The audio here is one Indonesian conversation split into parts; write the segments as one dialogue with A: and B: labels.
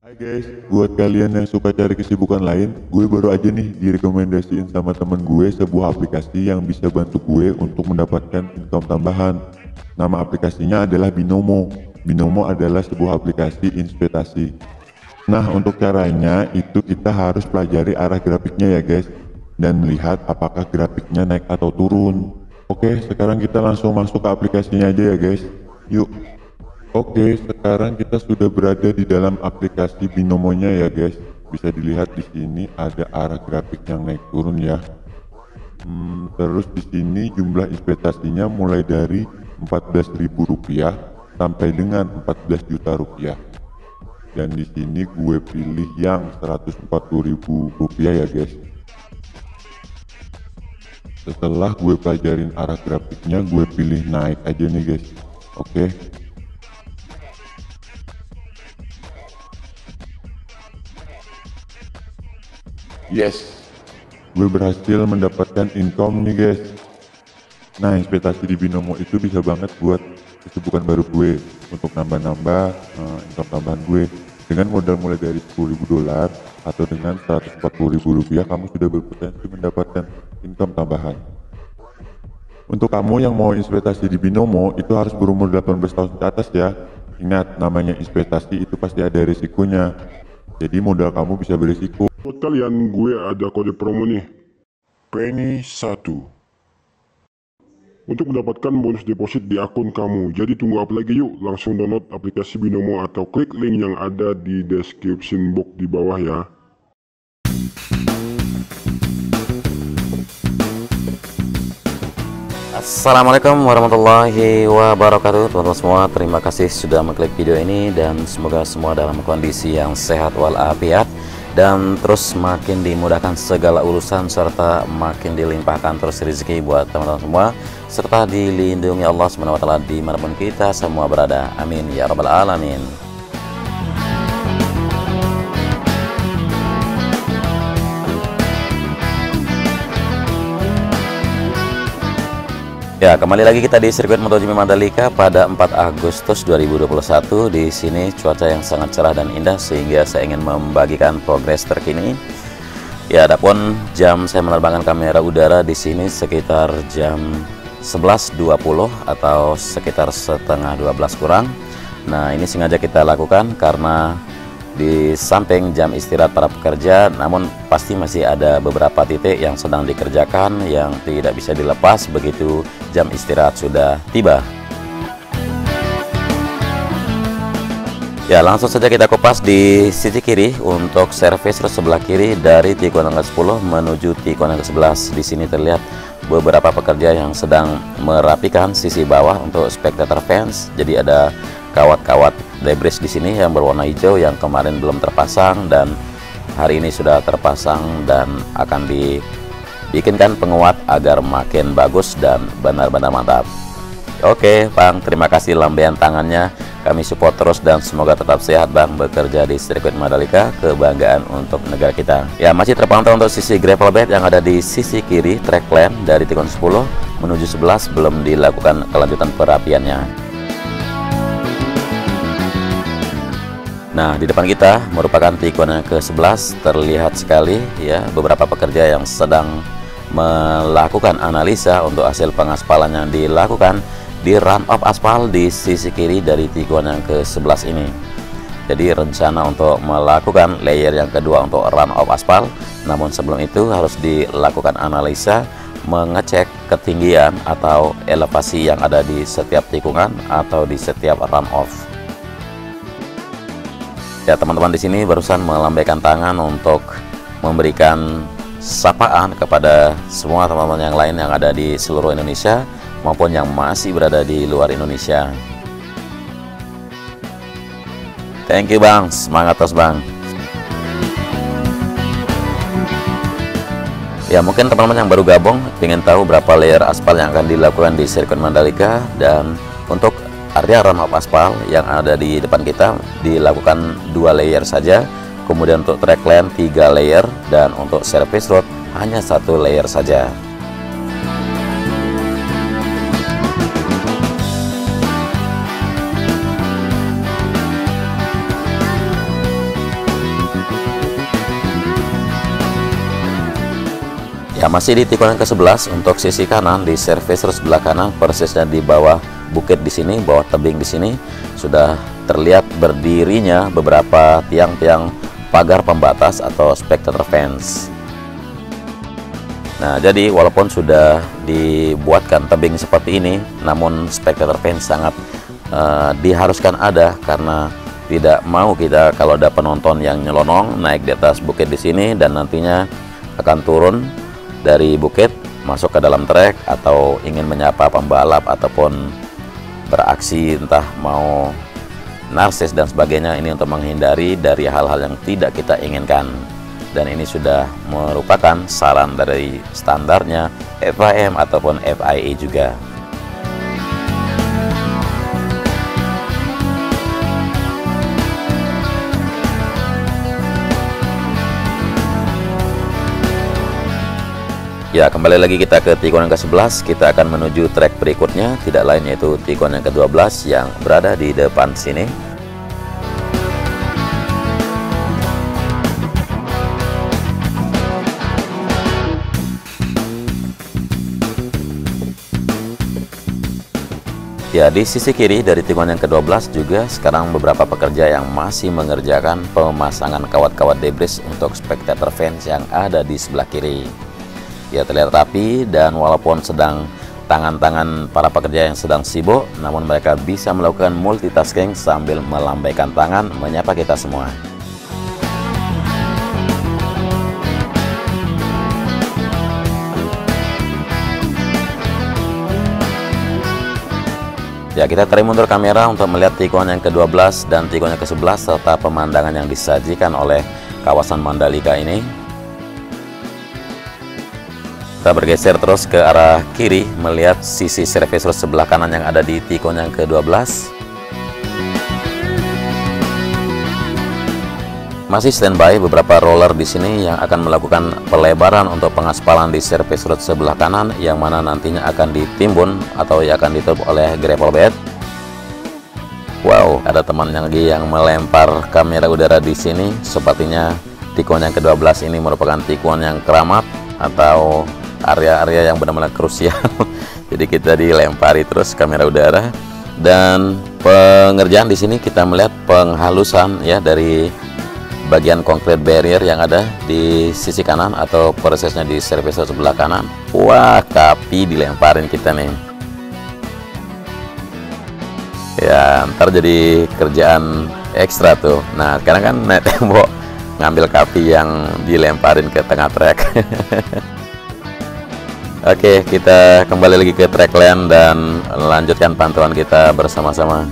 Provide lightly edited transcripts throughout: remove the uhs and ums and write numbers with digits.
A: Hai guys, buat kalian yang suka cari kesibukan lain, gue baru aja nih direkomendasiin sama temen gue sebuah aplikasi yang bisa bantu gue untuk mendapatkan income tambahan. Nama aplikasinya adalah Binomo. Binomo adalah sebuah aplikasi investasi. Nah, untuk caranya itu kita harus pelajari arah grafiknya ya guys, dan melihat apakah grafiknya naik atau turun. Oke, sekarang kita langsung masuk ke aplikasinya aja ya guys. Yuk. Oke, sekarang kita sudah berada di dalam aplikasi Binomonya ya guys. Bisa dilihat di sini ada arah grafik yang naik turun ya. Terus di sini jumlah investasinya mulai dari Rp14.000 sampai dengan Rp14 juta. Dan di sini gue pilih yang Rp140.000 ya guys. Setelah gue pelajarin arah grafiknya, gue pilih naik aja nih guys. Oke. Yes, gue berhasil mendapatkan income nih guys. Nah, investasi di Binomo itu bisa banget buat kesibukan baru gue untuk nambah-nambah income tambahan gue. Dengan modal mulai dari $10.000 atau dengan Rp140.000 kamu sudah berpotensi mendapatkan income tambahan. Untuk kamu yang mau investasi di Binomo itu harus berumur 18 tahun ke atas ya. Ingat, namanya investasi itu pasti ada risikonya. Jadi modal kamu bisa berisiko.
B: Buat kalian, gue ada kode promo nih, Penny 1, untuk mendapatkan bonus deposit di akun kamu. Jadi tunggu apa lagi, yuk langsung download aplikasi Binomo atau klik link yang ada di description box di bawah ya.
C: Assalamualaikum warahmatullahi wabarakatuh teman-teman semua. Terima kasih sudah mengklik video ini dan semoga semua dalam kondisi yang sehat walafiat dan terus makin dimudahkan segala urusan serta makin dilimpahkan terus rezeki buat teman-teman semua serta dilindungi Allah SWT dimanapun kita semua berada. Amin ya rabbal alamin. Ya, kembali lagi kita di sirkuit MotoGP Mandalika pada 4 Agustus 2021. Di sini cuaca yang sangat cerah dan indah sehingga saya ingin membagikan progres terkini. Ya, adapun jam saya menerbangkan kamera udara di sini sekitar jam 11.20 atau sekitar setengah 12 kurang. Nah, ini sengaja kita lakukan karena di samping jam istirahat para pekerja, namun pasti masih ada beberapa titik yang sedang dikerjakan yang tidak bisa dilepas begitu jam istirahat sudah tiba. Ya, langsung saja kita kupas di sisi kiri untuk servis sebelah kiri dari tikungan ke-10 menuju tikungan ke-11. Di sini terlihat beberapa pekerja yang sedang merapikan sisi bawah untuk spectator fence. Jadi ada kawat-kawat debris di sini yang berwarna hijau yang kemarin belum terpasang dan hari ini sudah terpasang dan akan dibikinkan penguat agar makin bagus dan benar-benar mantap. Oke Bang, terima kasih lambaian tangannya, kami support terus dan semoga tetap sehat Bang bekerja di sirkuit Mandalika, kebanggaan untuk negara kita. Ya, masih terpantau untuk sisi gravel bed yang ada di sisi kiri track plan dari tikungan 10 menuju 11 belum dilakukan kelanjutan perapiannya. Nah, di depan kita merupakan tikungan ke-11, terlihat sekali ya beberapa pekerja yang sedang melakukan analisa untuk hasil pengaspalan yang dilakukan di run off aspal di sisi kiri dari tikungan yang ke-11 ini. Jadi rencana untuk melakukan layer yang kedua untuk run off aspal, namun sebelum itu harus dilakukan analisa mengecek ketinggian atau elevasi yang ada di setiap tikungan atau di setiap run off. Ya, teman-teman di sini barusan melambaikan tangan untuk memberikan sapaan kepada semua teman-teman yang lain yang ada di seluruh Indonesia maupun yang masih berada di luar Indonesia. Thank you Bang, semangat terus Bang. Ya, mungkin teman-teman yang baru gabung ingin tahu berapa layer aspal yang akan dilakukan di sirkuit Mandalika, dan untuk area run off aspal yang ada di depan kita dilakukan 2 layer saja, kemudian untuk track lane 3 layer, dan untuk service road hanya 1 layer saja. Ya, masih di tikungan ke-11 untuk sisi kanan di service road sebelah kanan, persisnya di bawah bukit di sini, bawah tebing di sini sudah terlihat berdirinya beberapa tiang-tiang pagar pembatas atau spectator fence. Nah, jadi walaupun sudah dibuatkan tebing seperti ini, namun spectator fence sangat diharuskan ada, karena tidak mau kita kalau ada penonton yang nyelonong naik di atas bukit di sini dan nantinya akan turun dari bukit masuk ke dalam trek atau ingin menyapa pembalap ataupun beraksi entah mau narsis dan sebagainya. Ini untuk menghindari dari hal-hal yang tidak kita inginkan, dan ini sudah merupakan saran dari standarnya FIM ataupun FIA juga. Ya, kembali lagi kita ke tikungan ke-11. Kita akan menuju trek berikutnya, tidak lain yaitu tikungan yang ke-12 yang berada di depan sini. Ya, di sisi kiri dari tikungan yang ke-12 juga sekarang beberapa pekerja yang masih mengerjakan pemasangan kawat-kawat debris untuk spectator fence yang ada di sebelah kiri. Ya, terlihat rapi, dan walaupun sedang tangan-tangan para pekerja yang sedang sibuk, namun mereka bisa melakukan multitasking sambil melambaikan tangan menyapa kita semua. Ya, kita tarik mundur kamera untuk melihat tikungan yang ke-12 dan tikungan yang ke-11 serta pemandangan yang disajikan oleh kawasan Mandalika ini. Kita bergeser terus ke arah kiri melihat sisi service road sebelah kanan yang ada di tikungan yang ke-12. Masih standby beberapa roller di sini yang akan melakukan pelebaran untuk pengaspalan di service road sebelah kanan, yang mana nantinya akan ditimbun atau akan ditutup oleh gravel bed. Wow, ada teman yang lagi yang melempar kamera udara di sini. Sepertinya tikungan yang ke-12 ini merupakan tikungan yang keramat atau area-area yang benar-benar krusial. Jadi kita dilempari terus kamera udara, dan pengerjaan di sini kita melihat penghalusan ya dari bagian concrete barrier yang ada di sisi kanan atau prosesnya di service sebelah kanan. Wah, kapi dilemparin kita nih. Ya, ntar jadi kerjaan ekstra tuh. Nah, sekarang kan naik tembok ngambil kapi yang dilemparin ke tengah trek. Oke, kita kembali lagi ke track lane dan lanjutkan pantauan kita bersama-sama.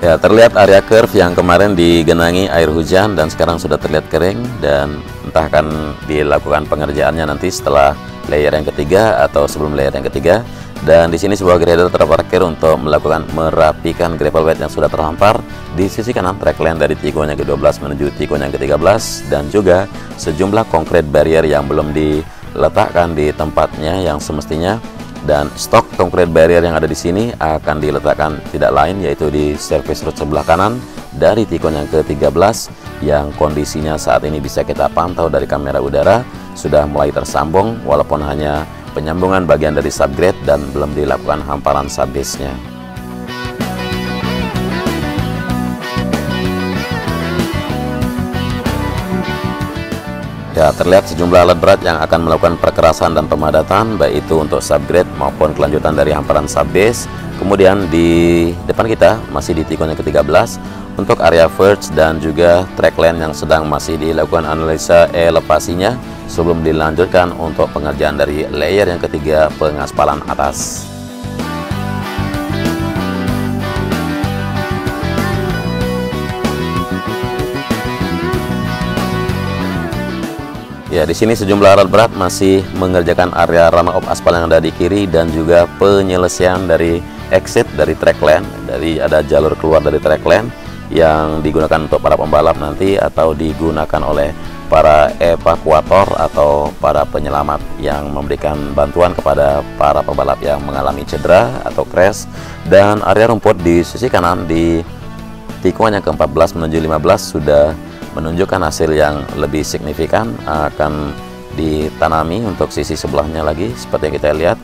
C: Ya, terlihat area curve yang kemarin digenangi air hujan dan sekarang sudah terlihat kering, dan entah akan dilakukan pengerjaannya nanti setelah layer yang ketiga atau sebelum layer yang ketiga. Dan di sini sebuah grader terparkir untuk melakukan merapikan gravel bed yang sudah terhampar di sisi kanan track lane dari tikungan yang ke-12 menuju tikungan yang ke-13, dan juga sejumlah concrete barrier yang belum diletakkan di tempatnya yang semestinya. Dan stok concrete barrier yang ada di sini akan diletakkan tidak lain yaitu di service road sebelah kanan dari tikungan yang ke-13, yang kondisinya saat ini bisa kita pantau dari kamera udara sudah mulai tersambung, walaupun hanya penyambungan bagian dari subgrade dan belum dilakukan hamparan subbase-nya. Ya, terlihat sejumlah alat berat yang akan melakukan perkerasan dan pemadatan, baik itu untuk subgrade maupun kelanjutan dari hamparan subbase. Kemudian di depan kita masih di tikungan yang ke-13 untuk area verge dan juga track lane yang sedang masih dilakukan analisa elevasinya sebelum dilanjutkan untuk pengerjaan dari layer yang ketiga pengaspalan atas. Ya, di sini sejumlah alat berat masih mengerjakan area runoff aspal yang ada di kiri dan juga penyelesaian dari exit dari track lane. Dari ada jalur keluar dari track lane yang digunakan untuk para pembalap nanti atau digunakan oleh para evakuator atau para penyelamat yang memberikan bantuan kepada para pembalap yang mengalami cedera atau crash. Dan area rumput di sisi kanan di tikungan yang ke-14 menuju 15 sudah menunjukkan hasil yang lebih signifikan akan ditanami untuk sisi sebelahnya lagi. Seperti yang kita lihat,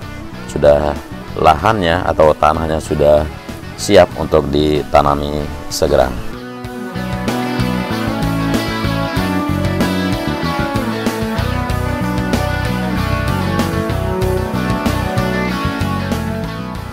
C: sudah lahannya atau tanahnya sudah siap untuk ditanami segera.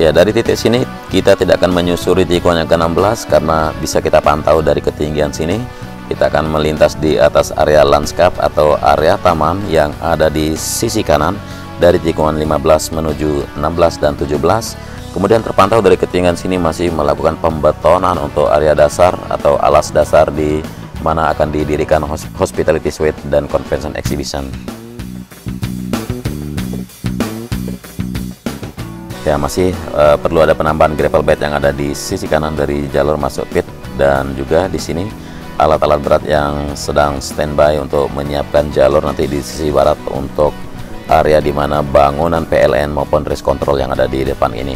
C: Ya, dari titik sini kita tidak akan menyusuri tikungan yang ke-16 karena bisa kita pantau dari ketinggian sini. Kita akan melintas di atas area landscape atau area taman yang ada di sisi kanan dari tikungan 15 menuju 16 dan 17. Kemudian terpantau dari ketinggian sini masih melakukan pembetonan untuk area dasar atau alas dasar di mana akan didirikan hospitality suite dan convention exhibition. Ya, masih perlu ada penambahan gravel bed yang ada di sisi kanan dari jalur masuk pit, dan juga di sini alat-alat berat yang sedang standby untuk menyiapkan jalur nanti di sisi barat untuk area di mana bangunan PLN maupun race control yang ada di depan ini.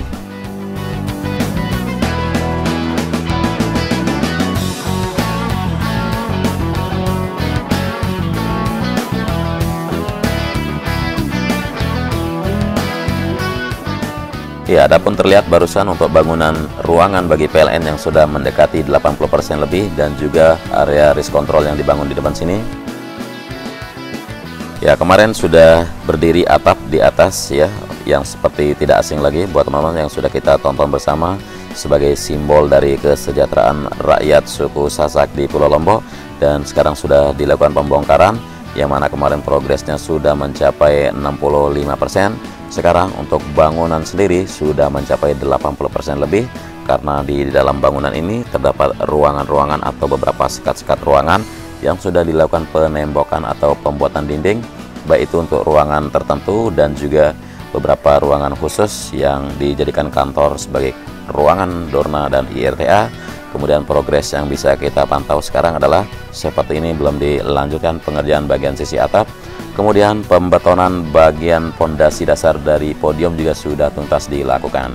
C: Ya, adapun terlihat barusan untuk bangunan ruangan bagi PLN yang sudah mendekati 80% lebih, dan juga area race control yang dibangun di depan sini. Ya, kemarin sudah berdiri atap di atas ya, yang seperti tidak asing lagi buat teman-teman yang sudah kita tonton bersama sebagai simbol dari kesejahteraan rakyat suku Sasak di Pulau Lombok, dan sekarang sudah dilakukan pembongkaran yang mana kemarin progresnya sudah mencapai 65%. Sekarang untuk bangunan sendiri sudah mencapai 80% lebih, karena di dalam bangunan ini terdapat ruangan-ruangan atau beberapa sekat-sekat ruangan yang sudah dilakukan penembokan atau pembuatan dinding, baik itu untuk ruangan tertentu dan juga beberapa ruangan khusus yang dijadikan kantor sebagai ruangan Dorna dan IRTA. Kemudian progres yang bisa kita pantau sekarang adalah seperti ini, belum dilanjutkan pengerjaan bagian sisi atap. Kemudian pembetonan bagian pondasi dasar dari podium juga sudah tuntas dilakukan.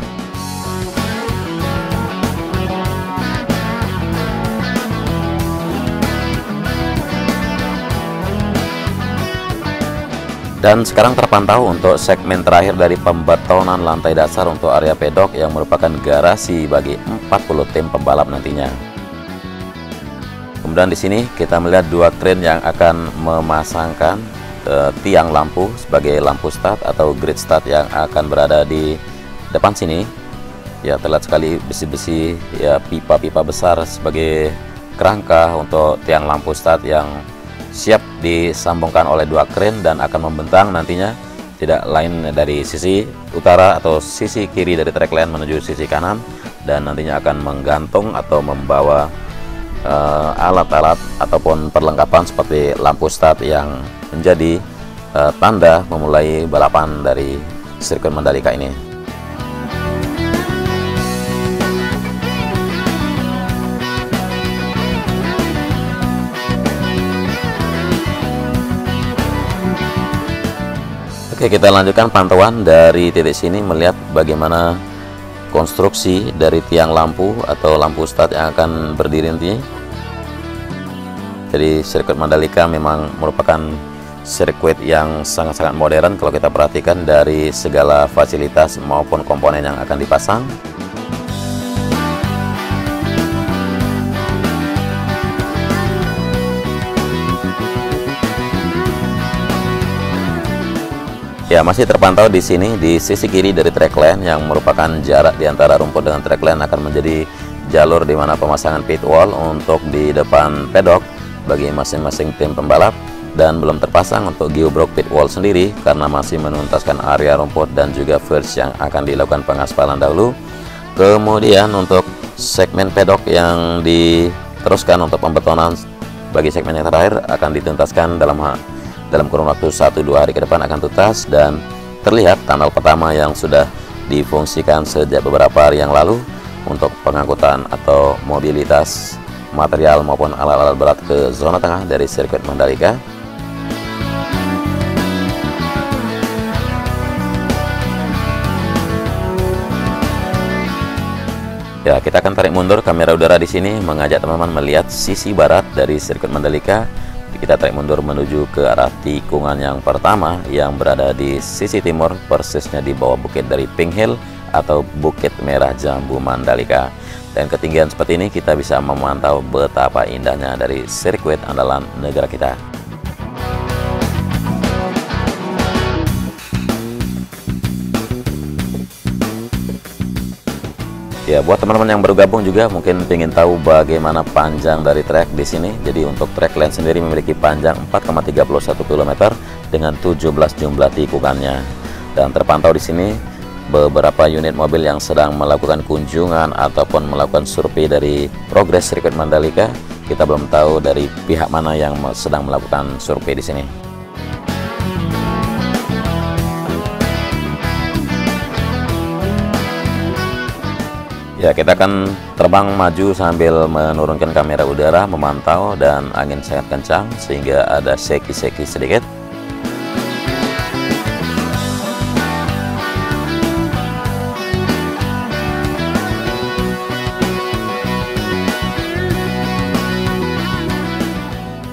C: Dan sekarang terpantau untuk segmen terakhir dari pembetonan lantai dasar untuk area pedok yang merupakan garasi bagi 40 tim pembalap nantinya. Kemudian di sini kita melihat dua kren yang akan memasangkan tiang lampu sebagai lampu start atau grid start yang akan berada di depan sini. Ya, terlihat sekali besi-besi ya, pipa-pipa besar sebagai kerangka untuk tiang lampu start yang siap disambungkan oleh dua kren dan akan membentang nantinya tidak lain dari sisi utara atau sisi kiri dari track line menuju sisi kanan, dan nantinya akan menggantung atau membawa alat-alat ataupun perlengkapan seperti lampu start yang menjadi tanda memulai balapan dari sirkuit Mandalika ini. Oke, kita lanjutkan pantauan dari titik sini melihat bagaimana konstruksi dari tiang lampu atau lampu start yang akan berdiri nanti. Jadi sirkuit Mandalika memang merupakan sirkuit yang sangat-sangat modern kalau kita perhatikan dari segala fasilitas maupun komponen yang akan dipasang. Ya, masih terpantau di sini di sisi kiri dari track line yang merupakan jarak di antara rumput dengan track line akan menjadi jalur di mana pemasangan pit wall untuk di depan pedok bagi masing-masing tim pembalap, dan belum terpasang untuk geoblock pit wall sendiri karena masih menuntaskan area rumput dan juga first yang akan dilakukan pengaspalan dahulu. Kemudian untuk segmen pedok yang diteruskan untuk pembetonan bagi segmen yang terakhir akan dituntaskan dalam kurun waktu 1-2 hari ke depan akan tuntas, dan terlihat tunnel pertama yang sudah difungsikan sejak beberapa hari yang lalu untuk pengangkutan atau mobilitas material maupun alat-alat berat ke zona tengah dari sirkuit Mandalika. Ya, kita akan tarik mundur kamera udara di sini, mengajak teman-teman melihat sisi barat dari sirkuit Mandalika. Kita tarik mundur menuju ke arah tikungan yang pertama yang berada di sisi timur, persisnya di bawah bukit dari Pink Hill atau Bukit Merah Jambu Mandalika. Dan ketinggian seperti ini kita bisa memantau betapa indahnya dari sirkuit andalan negara kita. Ya, buat teman-teman yang baru gabung juga mungkin ingin tahu bagaimana panjang dari trek di sini. Jadi untuk trek lane sendiri memiliki panjang 4,31 km dengan 17 jumlah tikungannya. Dan terpantau di sini beberapa unit mobil yang sedang melakukan kunjungan ataupun melakukan survei dari progres sirkuit Mandalika. Kita belum tahu dari pihak mana yang sedang melakukan survei di sini. Ya, kita akan terbang maju sambil menurunkan kamera udara, memantau, dan angin sangat kencang sehingga ada seki-seki sedikit.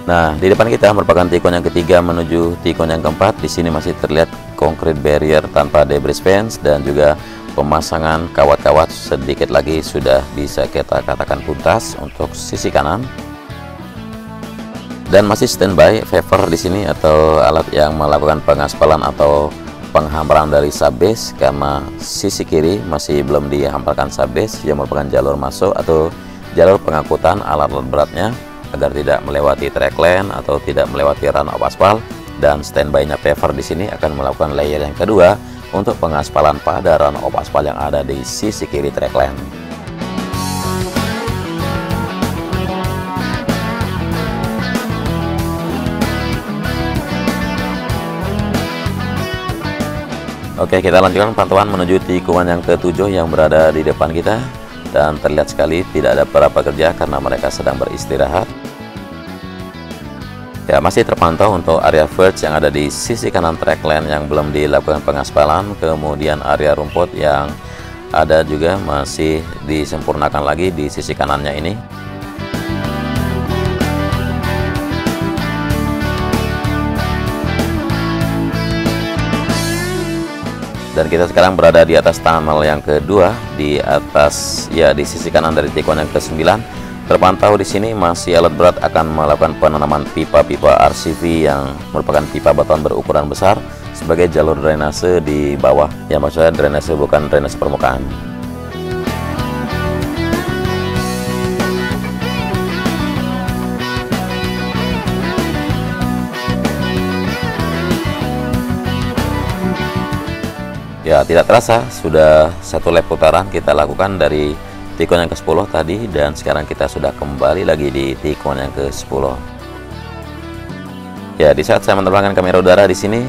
C: Nah, di depan kita merupakan tikungan yang ketiga menuju tikungan yang keempat. Di sini masih terlihat concrete barrier tanpa debris fence dan juga pemasangan kawat-kawat sedikit lagi sudah bisa kita katakan tuntas untuk sisi kanan. Dan masih standby paver di sini atau alat yang melakukan pengaspalan atau penghamparan dari subbase, karena sisi kiri masih belum dihamparkan subbase yang merupakan jalur masuk atau jalur pengangkutan alat-alat beratnya agar tidak melewati track lane atau tidak melewati run of aspal. Dan standby-nya paver di sini akan melakukan layer yang kedua untuk pengaspalan pada run of aspal yang ada di sisi kiri track lane. Oke, kita lanjutkan pantauan menuju tikungan yang ketujuh yang berada di depan kita. Dan terlihat sekali tidak ada para pekerja karena mereka sedang beristirahat. Ya, masih terpantau untuk area verge yang ada di sisi kanan track lane yang belum dilakukan pengaspalan. Kemudian area rumput yang ada juga masih disempurnakan lagi di sisi kanannya ini. Dan kita sekarang berada di atas tunnel yang kedua, di atas, ya, di sisi kanan dari tikungan yang ke-9. Terpantau di sini masih alat berat akan melakukan penanaman pipa-pipa RCV yang merupakan pipa beton berukuran besar sebagai jalur drainase di bawah. Ya, maksudnya drainase bukan drainase permukaan. Ya, tidak terasa sudah satu lap putaran kita lakukan dari tikungan yang ke-10 tadi, dan sekarang kita sudah kembali lagi di tikungan yang ke-10. Ya, di saat saya menerbangkan kamera udara di sini,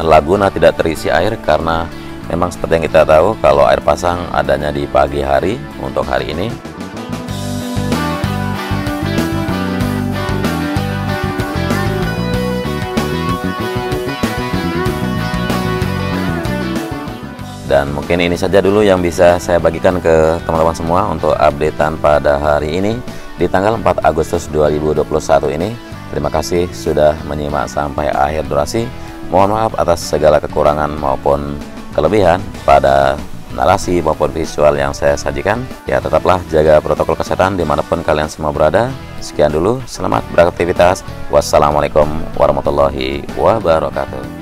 C: Laguna tidak terisi air karena memang seperti yang kita tahu kalau air pasang adanya di pagi hari untuk hari ini. Dan mungkin ini saja dulu yang bisa saya bagikan ke teman-teman semua untuk updatean pada hari ini di tanggal 4 Agustus 2021 ini. Terima kasih sudah menyimak sampai akhir durasi. Mohon maaf atas segala kekurangan maupun kelebihan pada narasi maupun visual yang saya sajikan. Ya, tetaplah jaga protokol kesehatan dimanapun kalian semua berada. Sekian dulu, selamat beraktivitas. Wassalamualaikum warahmatullahi wabarakatuh.